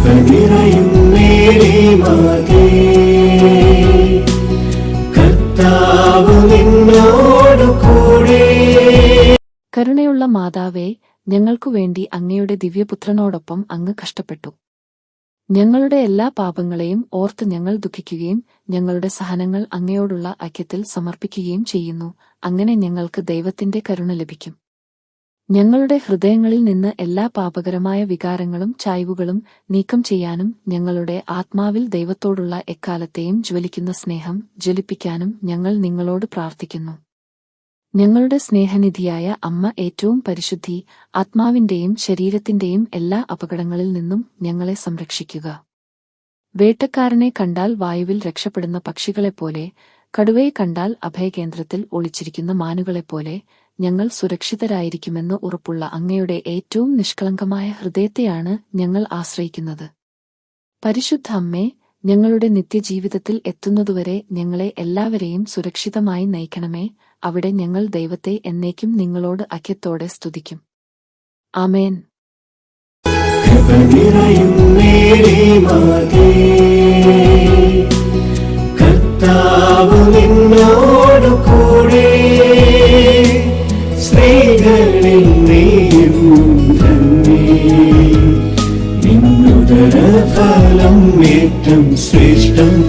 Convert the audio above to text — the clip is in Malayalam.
നിറയും മേരിമാതേ, കർത്താവ് നിന്നോടു കൂടെ. കരുണയുള്ള മാതാവേ, ഞങ്ങൾക്കു വേണ്ടി അങ്ങയുടെ ദിവ്യപുത്രനോടൊപ്പം അങ്ങ് കഷ്ടപ്പെട്ടു. ഞങ്ങളുടെ എല്ലാ പാപങ്ങളെയും ഓർത്ത് ഞങ്ങൾ ദുഃഖിക്കുകയും ഞങ്ങളുടെ സഹനങ്ങൾ അങ്ങയോടുള്ള ഐക്യത്തിൽ സമർപ്പിക്കുകയും ചെയ്യുന്നു. അങ്ങനെ ഞങ്ങൾക്ക് ദൈവത്തിന്റെ കരുണ ലഭിക്കും. ഞങ്ങളുടെ ഹൃദയങ്ങളിൽ നിന്ന് എല്ലാ പാപകരമായ വികാരങ്ങളും ചായ്വുകളും നീക്കം ചെയ്യാനും ഞങ്ങളുടെ ആത്മാവിൽ ദൈവത്തോടുള്ള എക്കാലത്തെയും ജ്വലിക്കുന്ന സ്നേഹം ജ്വലിപ്പിക്കാനും ഞങ്ങൾ നിങ്ങളോട് പ്രാർത്ഥിക്കുന്നു. ഞങ്ങളുടെ സ്നേഹനിധിയായ അമ്മ, ഏറ്റവും പരിശുദ്ധി, ആത്മാവിന്റെയും ശരീരത്തിന്റെയും എല്ലാ അപകടങ്ങളിൽ നിന്നും ഞങ്ങളെ സംരക്ഷിക്കുക. വേട്ടക്കാരനെ കണ്ടാൽ വായുവിൽ രക്ഷപ്പെടുന്ന പക്ഷികളെപ്പോലെ, കടുവയെ കണ്ടാൽ അഭയകേന്ദ്രത്തിൽ ഒളിച്ചിരിക്കുന്ന മാനുകളെപ്പോലെ ഞങ്ങൾ സുരക്ഷിതരായിരിക്കുമെന്ന് ഉറപ്പുള്ള അങ്ങയുടെ ഏറ്റവും നിഷ്കളങ്കമായ ഹൃദയത്തെയാണ് ഞങ്ങൾ ആശ്രയിക്കുന്നത്. പരിശുദ്ധ അമ്മേ, ഞങ്ങളുടെ നിത്യജീവിതത്തിൽ എത്തുന്നതുവരെ ഞങ്ങളെ എല്ലാവരെയും സുരക്ഷിതമായി നയിക്കണമേ. അവിടെ ഞങ്ങൾ ദൈവത്തെ എന്നേക്കും നിങ്ങളോട് ഐക്യത്തോടെ സ്തുതിക്കും. ആമേൻ. കർത്താവ് നിന്നോടു കൂടെ, സ്ത്രീകളിൽ നീയും ധന്യേ, നിന്നുദരഫലം ഏറ്റവും ശ്രേഷ്ഠം